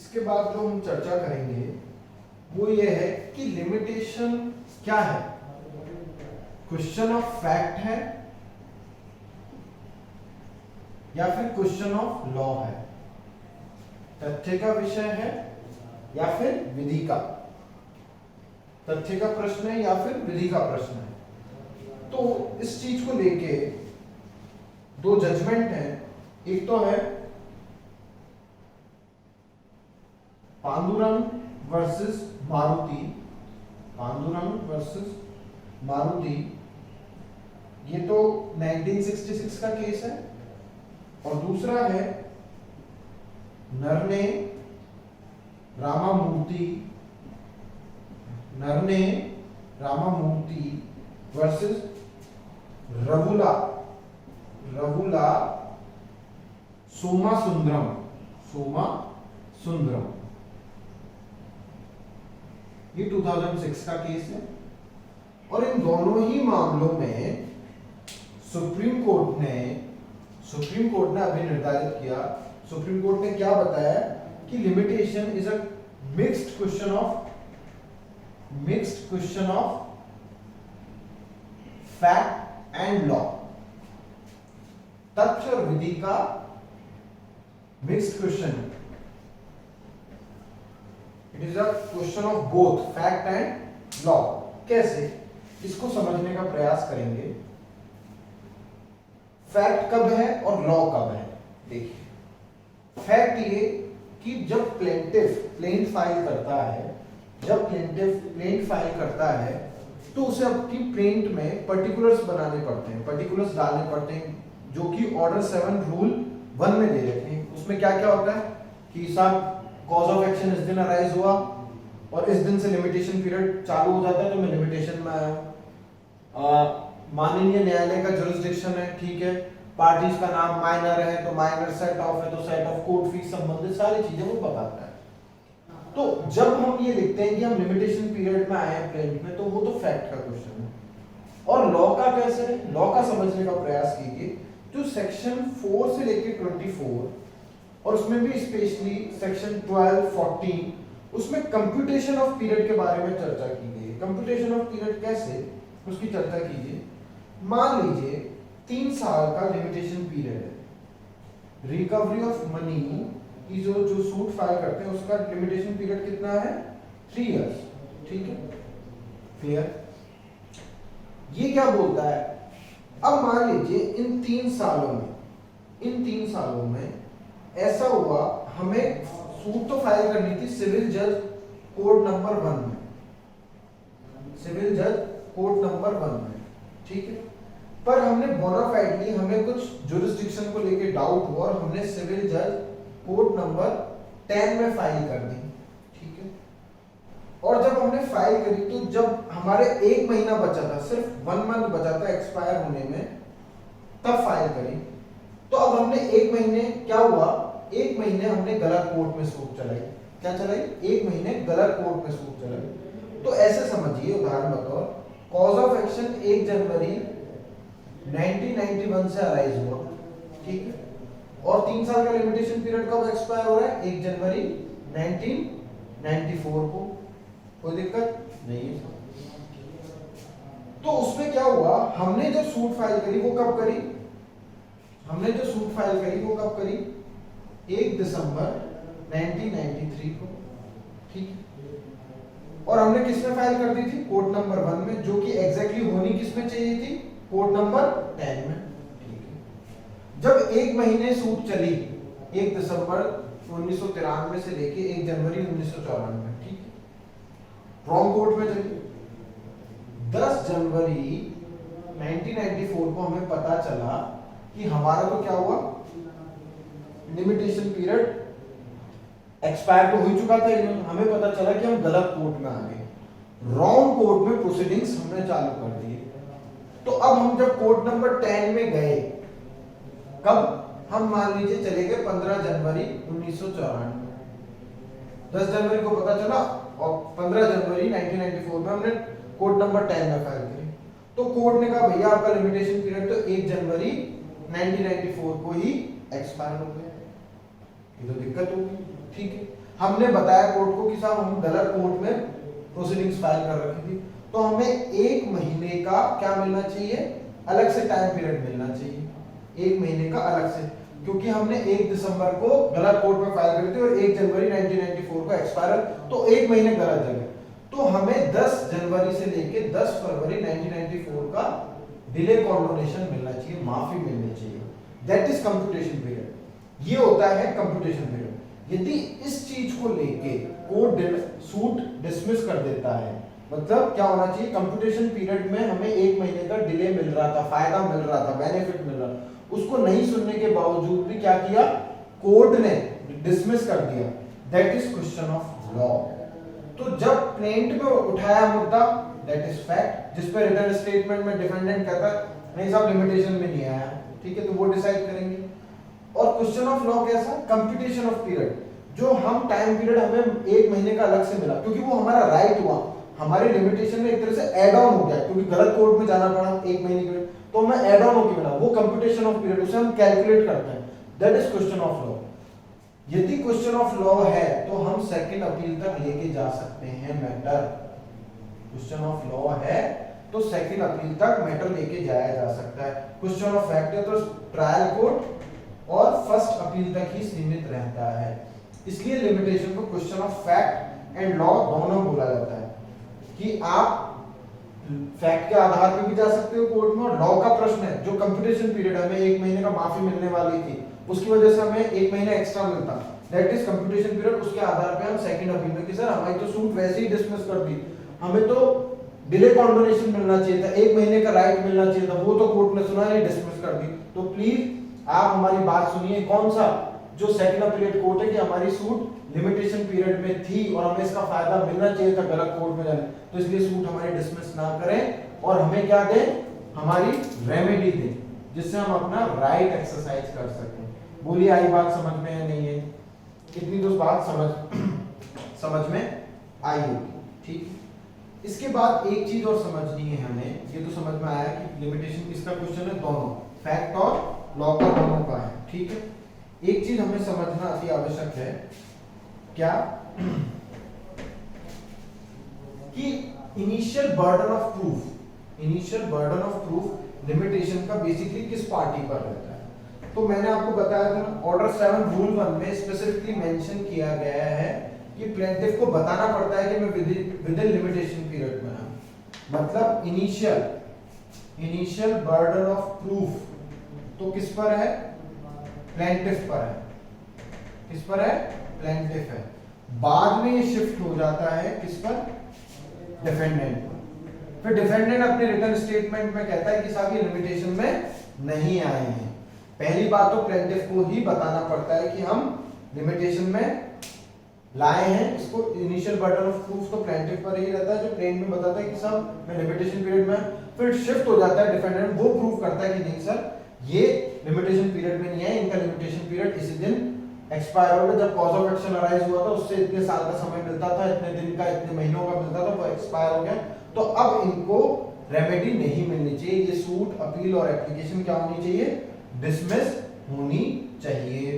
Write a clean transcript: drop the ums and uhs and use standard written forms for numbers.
इसके बाद जो हम चर्चा करेंगे वो ये है कि लिमिटेशन क्या है, क्वेश्चन ऑफ फैक्ट है या फिर क्वेश्चन ऑफ लॉ है, तथ्य का विषय है या फिर विधि का, तथ्य का प्रश्न है या फिर विधि का प्रश्न है। तो इस चीज को लेके दो जजमेंट हैं, एक तो है पांडुरंग वर्सेस मारुति, पांडुरंग वर्सेस मारुति, ये तो 1966 का केस है, और दूसरा है नरने रामामूर्ति, नरने रामामूर्ति वर्सेस रघुला, रघुला सोमासुंदरम, सोमासुंदरम, ये 2006 का केस है। और इन दोनों ही मामलों में सुप्रीम कोर्ट ने अभी निर्धारित किया, सुप्रीम कोर्ट ने क्या बताया कि limitation is a mixed question of fact and law, तथ्य और विधि का mixed question, it is a question of both fact and law. कैसे, इसको समझने का प्रयास करेंगे। फैक्ट कब है और लॉ कब है। देखिए, फैक्ट ये कि जब प्लेंट फाइल करता है, जब प्लेंट फाइल करता है तो उसे अपनी प्लेंट में पर्टिकुलर्स बनाने पड़ते हैं, पर्टिकुलर्स डालने पड़ते हैं, जो कि ऑर्डर 7 रूल 1 में दे रखे हैं। उसमें क्या क्या होता है कि साहब कॉज ऑफ एक्शन इस दिन अराइज हुआ और इस दिन से लिमिटेशन पीरियड चालू हो जाता है, तो मैं लिमिटेशन में आया। माननीय न्यायालय का जुरिस्डिक्शन है, ठीक है, पार्टीज का नाम माइनर है तो माइनर, सेट ऑफ है तो सेट ऑफ, कोर्ट फीस संबंधित सारी चीजें वो बताता है। तो जब हम ये लिखते हैं कि हम लिमिटेशन पीरियड में आए हैं प्लेंट में, तो वो तो फैक्ट का क्वेश्चन है। और लॉ का कैसे है, लॉ का समझने का प्रयास कीजिए। जो सेक्शन 4 से लेकर 24 और उसमें भी स्पेशली सेक्शन 12, 14, उसमें कंप्यूटेशन ऑफ पीरियड के बारे में चर्चा की गई है। कंप्यूटेशन ऑफ पीरियड कैसे, उसकी चर्चा कीजिए। मान लीजिए 3 साल का लिमिटेशन पीरियड है, रिकवरी ऑफ मनी की जो सूट फाइल करते हैं उसका लिमिटेशन पीरियड कितना है, 3 इयर्स, ठीक है, क्लियर। ये क्या बोलता है, अब मान लीजिए इन 3 सालों में ऐसा हुआ, हमें सूट तो फाइल करनी थी सिविल जज कोर्ट नंबर 1 में, सिविल जज कोर्ट नंबर 1 में, ठीक है, पर हमने बोनाफाइडली हमें कुछ जुरिस्डिक्शन को लेके डाउट हुआ और हमने सिविल जज कोर्ट नंबर 10 में फाइल कर दी, ठीक है। और जब हमने फाइल करी तो जब हमारे 1 महीना बचा था, सिर्फ 1 मंथ बचा था एक्सपायर होने में, तब फाइल करी। तो अब हमने 1 महीने क्या हुआ, 1 महीने हमने गलत कोर्ट में सूट चलाई, क्या चलाई, 1 महीने गलत कोर्ट में सूट चलाई। तो ऐसे समझिए, उदाहरण बतौर, कॉज ऑफ एक्शन 1 जनवरी 1991 से अराइज हुआ, ठीक है, और 3 साल का लिमिटेशन पीरियड कब एक्सपायर हो रहा है, 1 जनवरी 1994 को, कोई दिक्कत नहीं है। तो उसमें क्या हुआ, हमने जो सूट फाइल करी वो कब करी, 1 दिसंबर 1993 को, ठीक है, और हमने किसमें फाइल कर दी थी, कोर्ट नंबर 1 में, जो कि एग्जैक्टली होनी किसमें चाहिए थी, कोर्ट नंबर 10 में, ठीक है। जब 1 महीने सूट चली, 1 दिसंबर 1993 से लेके 1 जनवरी 1994, ठीक है, रॉन्ग कोर्ट में चली। 10 जनवरी 1994 को हमें पता चला कि हमारा तो क्या हुआ, लिमिटेशन पीरियड एक्सपायर तो हो चुका था, हमें पता चला कि हम गलत कोर्ट में आ गए, रॉन्ग कोर्ट में प्रोसीडिंग्स हमने चालू कर दिए। तो अब हम जब कोर्ट नंबर 10 में गए, कब, हम मान लीजिए चले गए 15 जनवरी 1994, 10 जनवरी को पता चला और 15 जनवरी 1994 में हमने कोर्ट नंबर 10 में फाइल करी। तो कोर्ट ने कहा भैया आपका लिमिटेशन पीरियड तो 1 जनवरी 1994 को ही एक्सपायर हो गया, ये तो दिक्कत होगी, ठीक है। हमने बताया कोर्ट को कि साहब हम गलत कोर्ट में प्रोसीडिंग्स फाइल कर रखी थी, तो हमें 1 महीने का क्या मिलना चाहिए, अलग से टाइम पीरियड मिलना चाहिए, 1 महीने का अलग से, क्योंकि हमने 1 दिसंबर को गलत कोर्ट में फाइल करी थी और 1 जनवरी 1994 को एक्सपायर, तो 1 महीने गलत जगह, तो हमें 10 जनवरी से लेके 10 फरवरी 1994 का डिले कॉन्डोनेशन मिलना चाहिए, माफी मिलनी चाहिए, दैट इज कंप्यूटेशन पीरियड। ये होता है कंप्यूटेशन पीरियड। यदि इस चीज को लेके कोर्ट सूट डिसमिस कर देता है, मतलब क्या होना चाहिए, कंप्यूटेशन पीरियड में हमें 1 महीने का डिले मिल रहा था, फायदा मिल रहा था, बेनिफिट मिल रहा था, उसको नहीं सुनने के बावजूद भी क्या किया, कोर्ट ने डिसमिस कर दिया, that is question of law. तो जब प्लेंट में उठाया मुद्दा, दैट इज फैक्ट, जिस पर रिटन स्टेटमेंट में डिफेंडेंट कहता नहीं साहब लिमिटेशन में नहीं आया, ठीक है, तो वो डिसाइड करेंगे। और क्वेश्चन ऑफ लॉ कैसा, कंप्यूटेशन ऑफ पीरियड, जो हम टाइम पीरियड हमें 1 महीने का अलग से मिला, क्योंकि वो हमारा राइट हुआ, हमारे लिमिटेशन में एक तरह से ऐड ऑन हो गया, क्योंकि गलत कोर्ट में जाना पड़ा 1 महीने के लिए, तो हमें ऐड ऑन होकर मिला, वो कंप्यूटेशन ऑफ पीरियड, उसे हम कैलकुलेट करते हैं, that is question of law. यदि क्वेश्चन ऑफ लॉ है तो हम सेकंड अपील तक लेके जा सकते हैं मैटर, क्वेश्चन ऑफ लॉ है तो सेकंड अपील तक मैटर लेके जाया जा सकता है। क्वेश्चन ऑफ फैक्ट है तो ट्रायल कोर्ट और फर्स्ट अपील तक ही सीमित रहता है, इसलिए लिमिटेशन को question of fact and law दोनों बोला जाता है, कि आप फैक्ट के आधार पर भी जा सकते हो कोर्ट में, और लॉ का प्रश्न है, जो कंप्यूटेशन पीरियड हमें 1 महीने का माफी मिलने वाली थी, उसकी वजह से हमें 1 महीना एक्स्ट्रा मिलता, दैट इज कंप्यूटेशन पीरियड, उसके आधार पे हम सेकंड अपील में कि सर हमारी तो सूट वैसे ही डिसमिस कर दी, हमें तो डिले कॉन्डोनेशन मिलना चाहिए था, 1 महीने का राइट मिलना चाहिए था, वो तो कोर्ट ने सुना नहीं, डिसमिस कर दी, तो प्लीज आप हमारी बात सुनिए, कौन सा जो सेकंड अपीलेट कोर्ट है कि हमारी सूट लिमिटेशन पीरियड में थी और हमें इसका फायदा मिलना चाहिए था गलत कोर्ट में जाने, तो इसलिए सूट हमारी डिसमिस ना करें और हमें क्या दें, हमारी रेमेडी दें, जिससे हम अपना राइट एक्सरसाइज कर सकें। बोलिए आई बात समझ में है नहीं है, कितनी तो बात समझ में आई होगी, ठीक। इसके बाद एक चीज और समझनी है हमें, ये तो समझ में आया कि लिमिटेशन किसका क्वेश्चन है, दोनों फैक्ट और लॉ का दोनों का है, ठीक है। एक चीज हमें समझना अति आवश्यक है, क्या कि initial burden of proof limitation का बेसिकली किस पार्टी पर रहता है। तो मैंने आपको बताया था ऑर्डर 7 रूल 1 में स्पेसिफिकली मेंशन किया गया है कि प्लेंटिफ को बताना पड़ता है कि मैं विद इन लिमिटेशन पीरियड में हूं, मतलब इनिशियल बर्डन ऑफ प्रूफ तो किस पर है, प्लेंटिफ पर है, किस पर है, प्लेंटिफ है, बाद में ये शिफ्ट हो जाता है किस पर, डिफेंडेंट पर। फिर डिफेंडेंट अपने रिटन स्टेटमेंट में कहता है कि साहब ये लिमिटेशन में नहीं आए हैं। पहली बात तो प्लेंटिफ को ही बताना पड़ता है कि हम लिमिटेशन में लाए हैं, इसको इनिशियल बर्डन ऑफ प्रूफ तो प्लेंटिफ पर ही रहता है, जो प्लेन में बताता है कि साहब मैं लिमिटेशन पीरियड में, फिर शिफ्ट हो जाता है डिफेंडेंट, वो प्रूव करता है कि नहीं सर ये लिमिटेशन पीरियड में नहीं है, इनका लिमिटेशन पीरियड इसी दिन एक्सपायर हो गया, जब कॉज ऑफ एक्शन अराइज हुआ था उससे इतने साल का समय मिलता था, इतने दिन का, इतने महीनों का मिलता था, वो एक्सपायर हो गया, तो अब इनको रेमेडी नहीं मिलनी चाहिए, ये सूट अपील और एप्लीकेशन क्या होनी चाहिए, डिसमिस होनी चाहिए।